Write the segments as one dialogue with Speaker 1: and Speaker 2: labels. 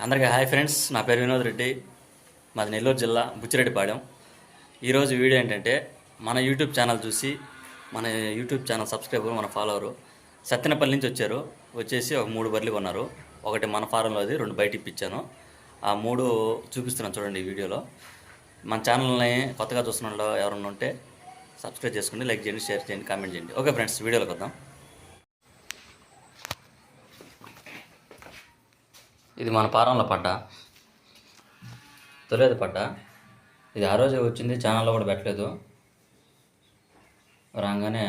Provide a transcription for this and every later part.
Speaker 1: అందరికీ hi friends, నా పేరు వినోద్ రెడ్డి. మాది నెల్లూరు జిల్లా బుచ్చిరెడ్డిపాళెం. ఈరోజు వీడియో ఏంటంటే, మన యూట్యూబ్ ఛానల్ చూసి మన యూట్యూబ్ ఛానల్ సబ్స్క్రైబర్, మన ఫాలోవరు సత్తెనపల్లి నుంచి వచ్చారు. వచ్చేసి ఒక 3 బర్రెలు కొన్నారు. ఒకటి మన ఫారంలోది, 2 బయట ఇప్పించాను. ఆ 3 చూపిస్తున్నాను చూడండి ఈ వీడియోలో. మన ఛానల్ని కొత్తగా చూస్తున్న వాళ్ళు ఎవరన్నా ఉంటే సబ్స్క్రైబ్ చేసుకోండి, లైక్ చేయండి, షేర్ చేయండి, కామెంట్ చేయండి. ఓకే ఫ్రెండ్స్, వీడియోలోకి వద్దాం. ఇది మన ఫారంలో పడ్డ తొలేదు పడ్డ. ఇది ఆ రోజే వచ్చింది, ఛానల్లో కూడా పెట్టలేదు. రాగానే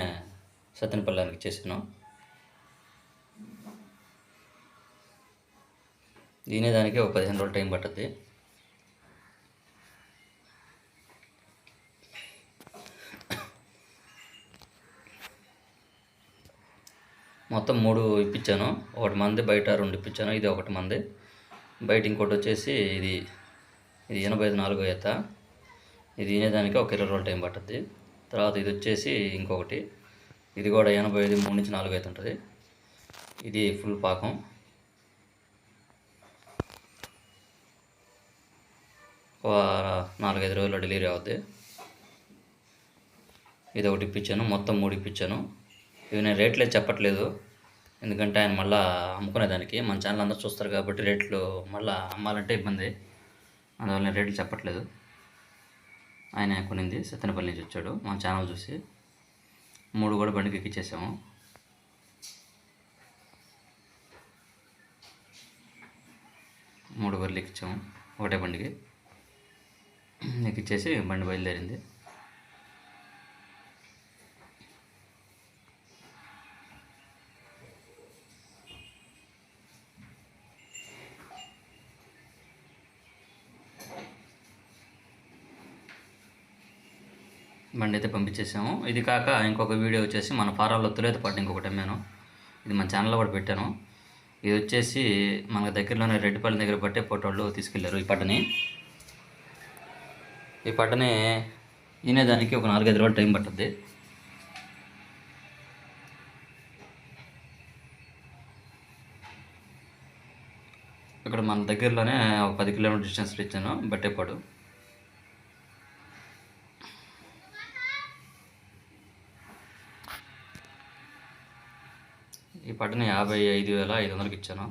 Speaker 1: సత్తెనపల్లికి ఇచ్చేసాను. దీనికి ఒక 15 రోజులు టైం పట్టుద్ది. మొత్తం 3 ఇప్పించాను. ఒకటి మంది, బయట 2 ఇప్పించాను. ఇది ఒకటి మంది, బయట ఇంకోటి వచ్చేసి ఇది 84 ఈత. ఇది తినేదానికి ఒక 20 రోజులు టైం పట్టుద్ది. తర్వాత ఇది వచ్చేసి ఇంకొకటి, ఇది కూడా 85, 3 నుంచి 4 ఈత ఉంటుంది. ఇది ఫుల్ పాకం. ఒక 4-5 రోజుల్లో డెలివరీ అవుద్ది. ఇది ఒకటి ఇప్పించాను. మొత్తం 3 ఇప్పించాను. ఇవి నేను రేట్లే చెప్పట్లేదు, ఎందుకంటే ఆయన మళ్ళీ అమ్ముకునేదానికి. మన ఛానల్ అందరూ చూస్తారు కాబట్టి రేట్లు మళ్ళీ అమ్మాలంటే ఇబ్బంది, అందువల్ల నేను రేట్లు చెప్పట్లేదు. ఆయన కొనింది సత్తెనపల్లి నుంచి వచ్చాడు. మన ఛానల్ చూసి 3 కూడా బండికి ఎక్కిచ్చేసాము. మూడు బర్రెలు ఎక్కించాము ఒకటే బండికి. ఎక్కిచ్చేసి బండి బయలుదేరింది. బండి అయితే పంపించేసాము. ఇది కాక ఇంకొక వీడియో వచ్చేసి మన ఫారాల్లో తొలేత పాటు ఇంకొకటి అమ్మాను. ఇది మన ఛానల్లో కూడా పెట్టాను. ఇది వచ్చేసి మన దగ్గరలోనే రెడ్డిపల్లి దగ్గర పట్టే పోటోళ్ళు తీసుకెళ్లారు. ఈ పట్టని ఈనేదానికి ఒక 4-5 రోజులు టైం పట్టుద్ది. ఇక్కడ మన దగ్గరలోనే ఒక 10 కిలోమీటర్ డిస్టెన్స్లో ఇచ్చాను బట్టేపాడు. ఈ పట్టని 55,500కి ఇచ్చాను.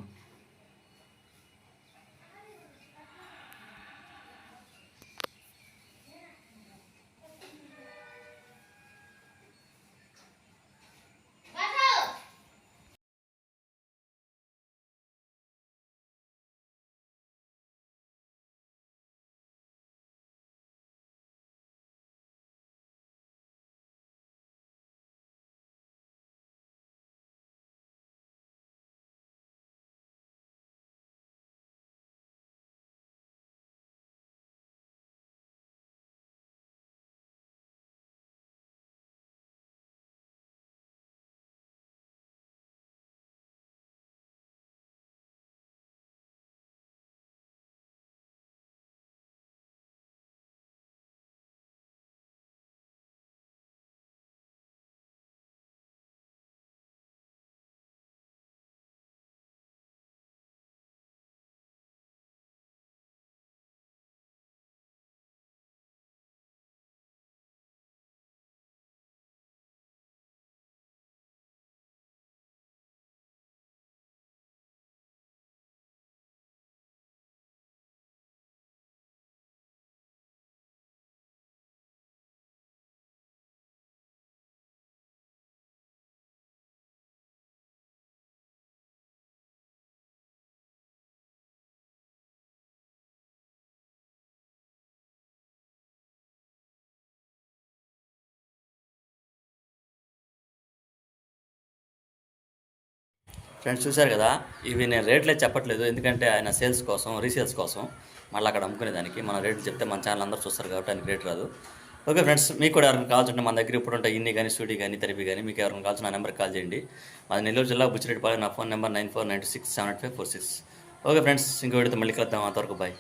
Speaker 1: ఫ్రెండ్స్ చూశారు కదా, ఇవి నేను రేట్లే చెప్పట్లేదు, ఎందుకంటే ఆయన సేల్స్ కోసం, రీసేల్స్ కోసం మళ్ళీ అక్కడ అమ్ముకునేదానికి. మన రేట్లు చెప్తే మన ఛానల్ అందరూ చూస్తారు కాబట్టి ఆయనకి రేట్ రాదు. ఓకే ఫ్రెండ్స్, మీకు కూడా ఎవరైనా కావాల్సింటే మన దగ్గర ఇప్పుడు ఉంటాయి ఇన్ని కానీ, స్టూడియో కానీ, తెరపి కానీ, మీకు ఎవరైనా కావాల్సిన నా నెంబర్కి కాల్ చేయండి. మాది నెల్లూరు జిల్లా బుచ్చిరెడ్డిపాళెం. నా ఫోన్ నెంబర్ 9496785546. ఓకే ఫ్రెండ్స్, ఇంకో వీడియోతో మళ్ళీ కలుద్దాం. అంతవరకు బాయ్.